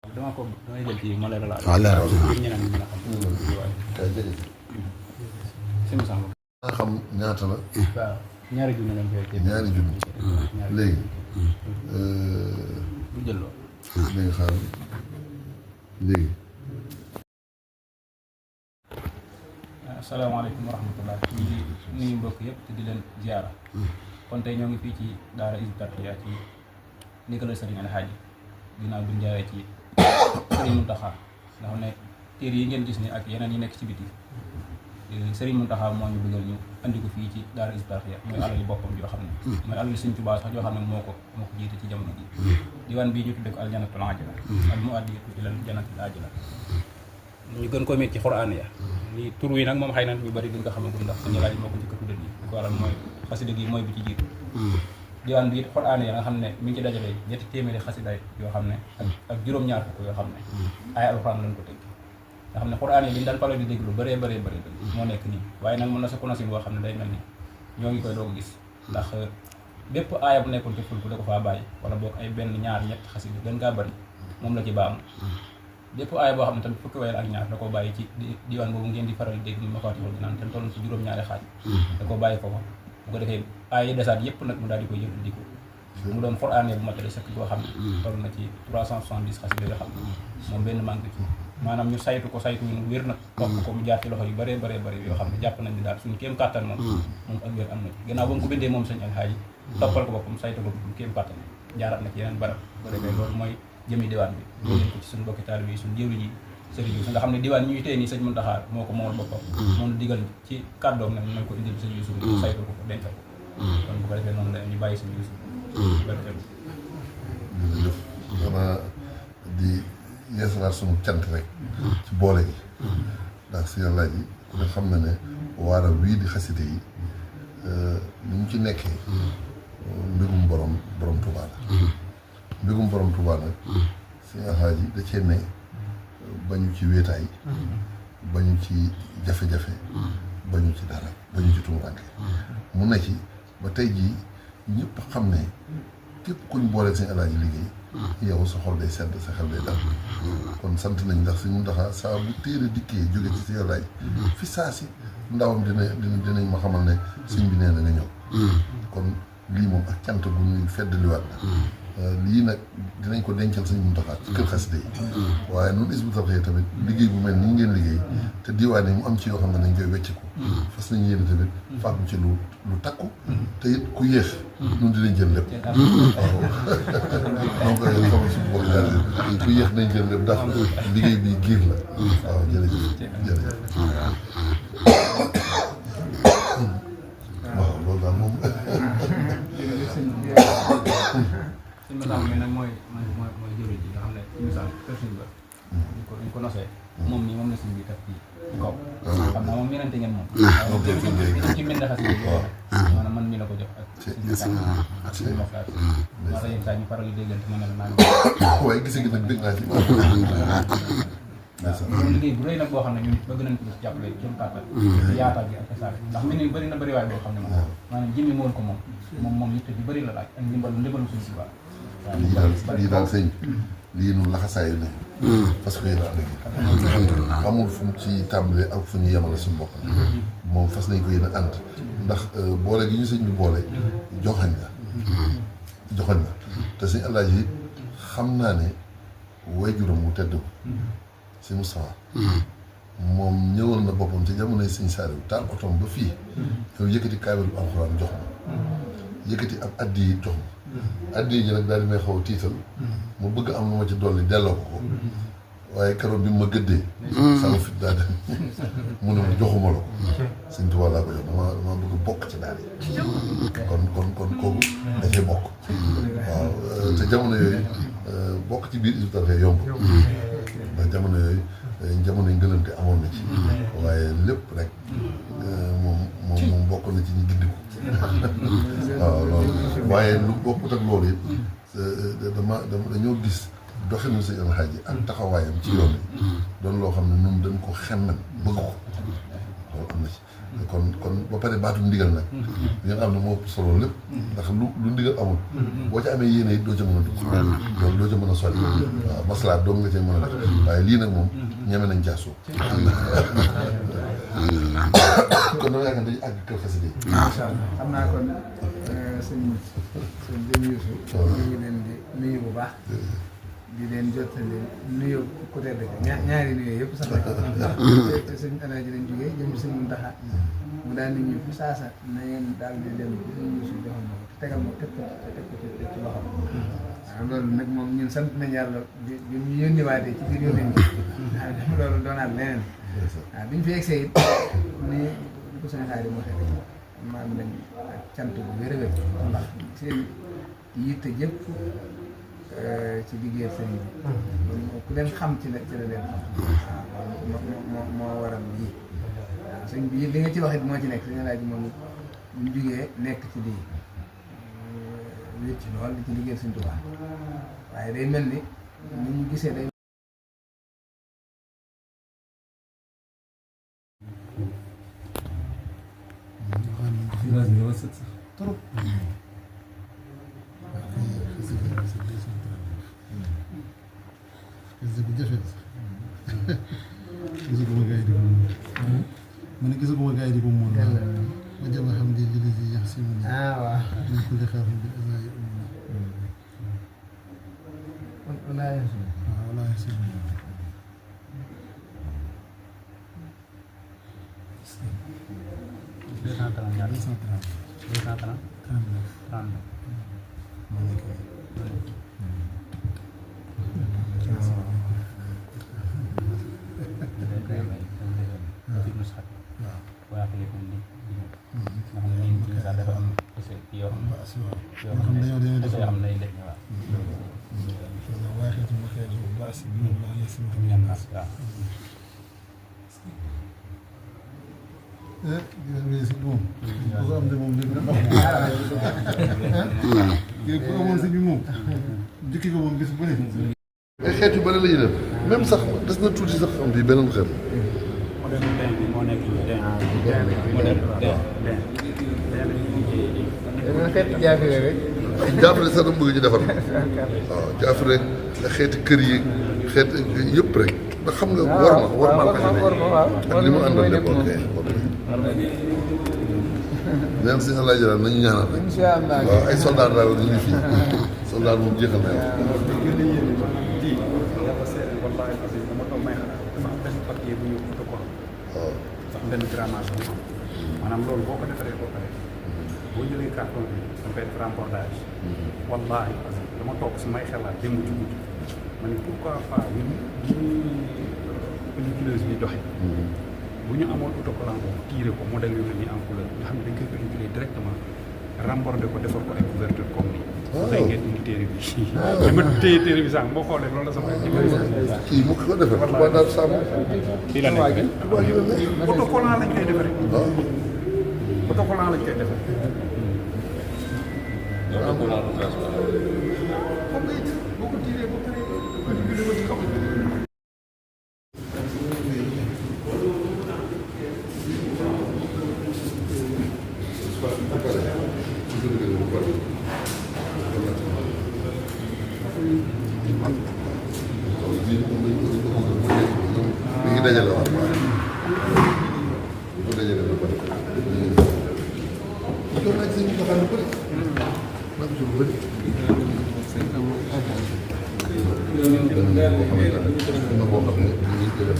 dama ko damay jël ci ma leeral waaw leeral ñeneen ñi mën a xam. kay jërëjëf. sëñ Samba. nga xam ñaata la. waaw ñaari junni lañ koy jël. ñaari junni. léegi. bu jël loolu. léegi xaaral léegi. asalaamaaleykum wa rahmatulah. ñu ngi nuyu mbokk yëpp te di leen ziara. kon tey ñoo ngi fii ci daara Hizbut Tarqiyyah ci ndigalal Sëriñ Alhaaji ginnaaw bi ñu jaaree ci Sëriñ Muntaxa nga xam ne téere yi ngeen gis ni ak yeneen yi nekk ci biti Sëriñ Muntaxa moo ñu bëggal ñu andi ko fii ci daara Hizbut Tarqiyyah mooy alali boppam joo xam ne mooy alali Sëriñ Tuubaa sax joo xam ne moo ko jiite ci jamono ji diwaan bii ñu tuddee ko aljanatul aajila al muaddiyatu ilal jannatil aajila ñu gën koo miit ci Qur'aan ya ni tur wi nag moom xëy na ñu bari duñ ko xamagum ndax suñu laaj moo ko njëkk a tuddal nii li ko waral mooy xasida gi mooy bi ci jiitu diwaan bi it Qur'aan ya nga xam ne mi ngi ci dajale ñetti téeméeri xasida yoo xam ne ak juróom-ñaar fukk yoo xam ne ay alxuraan lañ ko tëgg nga xam ne Qur'aan yi liñ daan palo di dégg lu bëree moo nekk nii waaye nag mën na sa konosin boo xam ne day mel ni ñoo ngi koy doog gis ndax bépp aaya bu nekkoon ci fulku da ko faa bàyyi wala boog ay benn ñaar ñett xasida gën ngaa bëri moom la ci baamu bépp aaya boo xam ne tamit fukki wayal ak ñaar da koo bàyyi ci diwaan boobu ngeen di faral di dégg ni Mafaatihul Jinaan te toll ci juróom-ñaari xaaj da koo bàyyi foofa bu ko defee aaya yi desaat yëpp nag mu daal di koy jëfandikoo mu doon Qur'aan bu matale sëkk boo xam ne toll na ci 370 xasida yoo xam ne moom benn manque ci maanaam ñu saytu ko saytu yu wér nag topp ko mu jaar ci loxo yu bëree yoo xam ne jàpp nañ ni daal suñu kéem kàttan moom ak wér am na ci gannaaw ba mu ko bindee moom sëñ Alhaaji toppal ko boppam saytu ko mu kéem kàttan jaaraat na ci yeneen barab bu ko defee loolu mooy jëmi diwaan bi ñu ko ci suñu bokki taalibe yi suñu jëwriñ yi sëriñ yi nga xam ne diwaan ñuy tey nii sëñ Muntaxa moo ko moomal boppam moom digal ci kàddoom nag nañ ko indil sëñ Yuusu saytu ko dencal ko kon bu ko defee noonu la ñu bàyyi sëñ Yuusu jërëjëf xanaa di yeesalaat sunu cant rek ci boole gi ndax si yàlla ji ku ne xam na ne waara wii di xaside yi ni mu ci nekkee mbigum borom Tuubaa la mbigum borom Tuubaa nag si Alhaaji da cee ne bañu ci wéetaay bañu ci jafe-jafe bañu ci dara bañu ci tumuranke mu ne ci ba tey jii ñëpp xam ne képp kuñ booleeg sëñ Alhaaji liggéey yow sa xol day sedd sa xel day dal kon sant nañ ndax suñu ndaxa saa bu téere dikkee jóge ci sëñ Alhaaji fi saa si ndawam dinañ ma xamal ne sëñ bi nee na nga ñëw kon lii moom ak cant gu ñuy feddaliwaat la lii nag dinañ ko dencal sëñ Muntaxa ci kër xasida yi waaye noonu Hizbut Tarqiyyah tamit liggéey bu mel nii ngeen liggéey te diwaan yi mu am ci yoo xam ne dañ koy wecciku fas nañ yéene tamit fàggu ci lu takku te it ku yéex ñun dinañ jël lépp waaw donc xamal suñu bokk daal ku yéex nañ jël lépp ndax liggéey bi giir la waaw jërëjëf waaw loolu daal moom sëñ Masamba mi nag mooy jëwriñ ji nga xam ne ci misaal kër sëñ ba ñu ko nosee moom nii moom la sëñ bi teg ci kaw xam naa moom miinante ngeen moom ci mbind xasida yi maanaam man mii la ko jox ak sëñ Moxtaar moo tax yenn saa ñu faral di déggante ma ne la maa waaye gis nga nag dégg naa ci waaw liggéey bu rëy nag boo xam ne ñun bëgg nañ ko jàppale jëm kàttan yaatal gi ak tasaare ndax mi ni bëri na bëriwaay boo xam ne moom maanaam jëmmi mool ko moom yitte bi bëri la laaj ak ndimbalu suñu si baax lii daal sëñ lii nu laxasaayu ne parce que yéen a liggéey amul fu mu ci tàmbalee ak fu ñu yemale suñu bopp moom fas nañ ko yéen a ànd ndax boole gi ñu sëñ bi boole joxañ la te sëñ Alhaaji xam naa ne waajuram mu tedd ko si Moustapha moom ñëwal na boppam ci jamonoy sëñ Saaliw taal otoom ba fii yow yëkkati kaamil bu alxuraan jox ma yëkkati ab addi yi jox ma addi yi nag daal di may xaw a tiital mu bëgg am lu ma ci dolli delloo ko waaye keroog bi ma gëddee sama fit daa dem mu ne ma joxuma la ko sëñ Tuubaa laa ko jox dama bëgg bokk ci daal yi kon kooku dafay bokk waaw te jamono yooyu bokk ci biir Hizbut Tarqiyyah yomb ndax jamono yooyu jamono yi ngëlante amoon na ci waaye lépp rek moom bokk na ci ñu gindi ko waaw loolu waaye lu bokkut ak loolu it dañoo gis doxinu sëñ Alhaaji ak taxawaayam ci yoon bi doon loo xam ne ñun dañ ko xemmen bëgg ko am na ci kon ba pare baatum ndigal nag li nga xam ne moo ëpp solo lépp ndax lu ndigal amul boo ci amee yéene it doo ca mën a dugg loolu doo ca mën a sori waaw maslaa doom nga cee mën a def waaye lii nag moom ñeme nañ jaasoo kon dama yaakaar dañu àgg kër xasida yi xam naa kon sëñ Youssou ñu ngi leen di nuyu bu baax di leen jottali nuyu ku tedd ñaari nuyu yëpp sax rek te sëñ Alaaji lañ jógee jëm sëñ Muntaxa mu daal di ñu fi saasa na ngeen daal di dem sëñ Youssou joxoon ma ko te tegal ma teg ko ci loxo waaw loolu nag moom ñun sant nañ yàlla bi ñu yónniwaatee ci biir yónneen bi loolu doonaat leneen waaw bi ñu fi egsee it ni ko sëñ Xaadim waxee rek maam nañ ak cant bu wér-wér ndax seen yitte jëpp ci liggéey sëriñ bi ku leen xam ci la leen xam waaw moo waral lii waaw sëñ bi li nga ci wax it moo ci nekk sëñ Alaaji moom bu ñu jugee nekk ci lii wéet ci lool di ci liggéey sëñ Tuubaa waaye day mel ni ñu gisee day trop bu jafe gisaguma gars yi di ko moom ma ne gisaguma gars yi di ko moom ma jëm a xam di li si yax si mu ne waaw ñu ko di xaar bi azay walaay waaw walaay si mu ay xeet yu bëri la ñuy def même sax des na tuuti sax am bi beneen xeet jaafire rek jaafare sax dama bëgg ñu defar waaw jaafare xeeti kër yi xeet yëpp rek ndax xam nga war ma ak li mu àndal lépp ok neen si Alaaji daal nañu ñaanal rek waaw ay soldat daal ñu ngi fii soldat moom jeexal na yow benn grammage bu am maanaam loolu boo ko defaree ba pare boo jëlee carton bi da nga koy def remportage wallaahi dama toog su may xelaat démb ci guddi ma ne pourquoi pas ñun pelliculeuse bi doxe bu ñu amoon autocollant boobu tiré ko modèle yu mel ni en couleur nga xam ne dañ koy pelliculer directement remborder ko defar ko ay couverture comme nii tey ngeen indi téere bi li ma téye téere bi sax boo xoolee loolu la sama kii mu ko defee Touba Darou Sam fii la nekk autocollant lañ koy defaree autocollant lañ koy defaree mi ngi dajale waat bu dajale ba pare jox naa ci seen doxal lu bëri naa ko ci lu bëri na boo xam ne ñu ngi def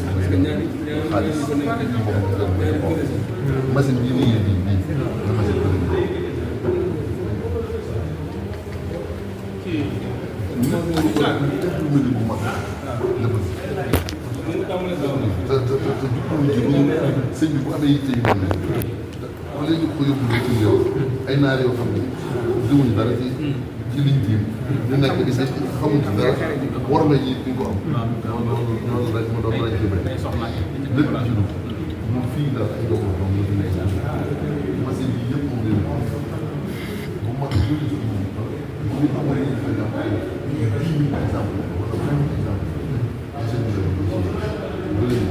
xaalis boo xam ne machine bii nii bii na machine bu mag te jubluwuñ ci lu sëñ bi bu amee yitte yu mel ne wala ñu ko yóbbu bitim réew ay naar yoo xam ne diwuñu dara ci liñ tiim ñu nekk di si xamuñ ci dara war na yi ñu ko am loolu rek ma doon lañ ci bay lépp ci dugg moom fii daal ay doomu doom la fi nekk machine yi yëpp moom leen bu mag jëli si moom bu ñu amoon yi par exemple 10 000 exemple wala 20 exemple machine bi la bu leen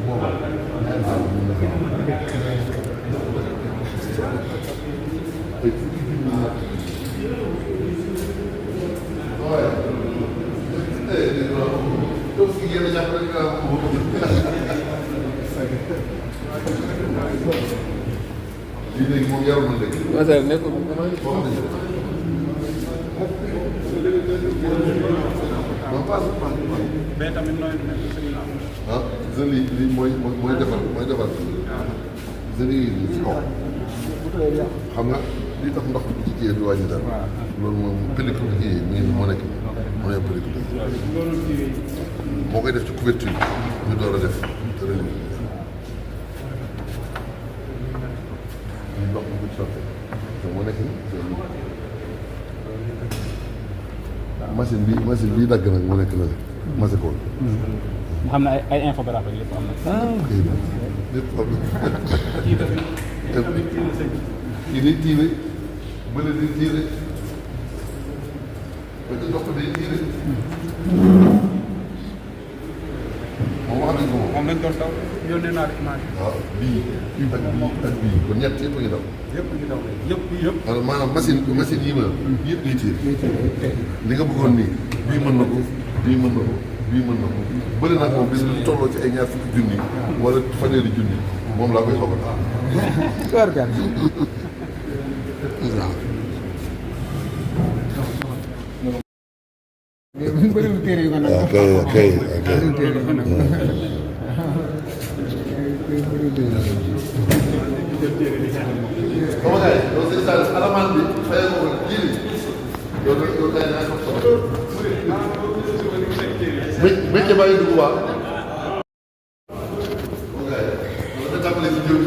boobaa donc fi ngeen a jàpp rek nga am lii léegi moom yarul na léegi. Masal nekkul. mais tamit nooy ah lii mooy defar jeunes yi nii ci kaw xam nga lii tax ndox bi ci kii bi wàññi dara loolu moom pellicule bi kii moo nekk moo nekk pellicule moo koy def ci couverture bi ñu door a def tërëli ndox bi bu ci sottee te moo nekk machine bii dagg nag mu nekk na machine ko nga xam ne ay infographe yëpp am na. lépp am na kii day tiire bële day tiire ba ci ndox day tiire moom wax nañ ko moom. moom lañ doon daw yónnee naa la image waaw bii ak bii kon ñett yëpp a ngi daw. yëpp ñu daw yëpp. alors maanaam machine yi ma yëpp ngi tiir li nga bëggoon nii bii mën na ko bii mën na ko bii mën na ko bëri nag moom bis lu tolloo ci ay ñaar fukki junni wala fanweeri junni moom laa koy soog a taal. Kër kan. bëriwul téere yu ko nag. waaw kay kay bëriwul téere yu ko nag. sama gars yi loolu c'est ça alamaan bi fayal ko jiiri yow kay naa ko soxla métier baa ngi dugg waa da tàmbale ci jiw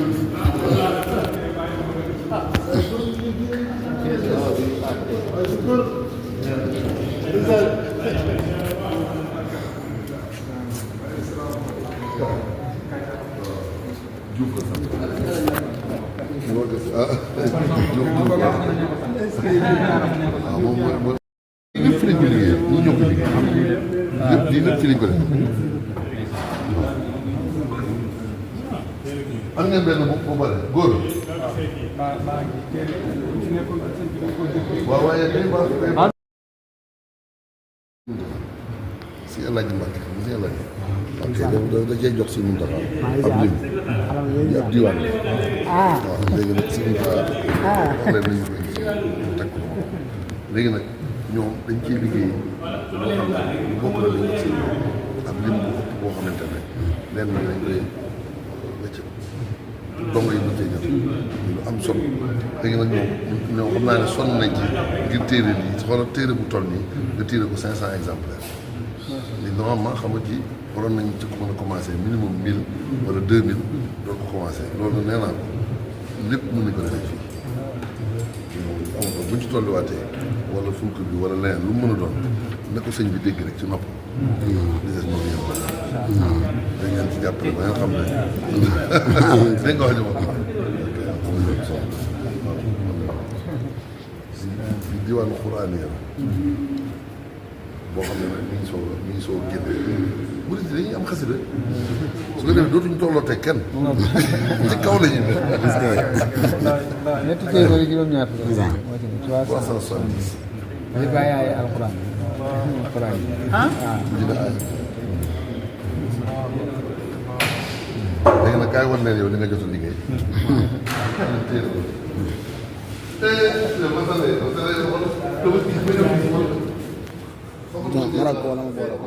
Diouf la sant moo def moom mooy lépp fi lañ ko liggéey ñu ñoo ko liggéey lépp lii lépp fi lañ ko def am ngeen benn bu bare góor waaw waaye day baax si El Hadj Mbacke si El Hadj ok da cee jox si Mountakha ab lim ñu ab diwaan waaw léegi nag si Mountakha leen nañu ko indi mu teg ko léegi nag ñoom dañ ciy liggéey loo xam ne lu bokk la dañu si ab lim bu ëpp boo xamante ne leen na dañ koy wëcc dongo yi ñu cee jot lu am solo léegi nag ñoom xam naa ne sonn nañ ci ngir téere lii xoolal téere bu toll nii nga téere ko 500 exemplaires li normalement xam nga ci waroon nañ ci mën a commencé minimum 1000 wala 2000 doon ko commencé loolu nee naa ko lépp mën nañ ko defee fii amato buñ ci tolluwaatee wala fulk bi wala leneen lu mu mën a doon ne ko sëñ bi dégg rek ci nopp li des moom yëpp dañ ngeen ci jàppale ba nga xam ne dañ ko wax ñu ma si diwaanu xuraan yi boo xam ne nag mi ngi soog a génne murid yi dañuy am xasida su ko defee dootuñu tolloo teg kenn ci kaw la ñuy def. ñetti téeméeri juróom-ñaar fukk. waaw 370. li bàyyi ay alxuraan. alxuraan yi. dina aay. léegi nag kaay wan leen yow li nga jot a liggéey. ma rag ko wala ma boole ko.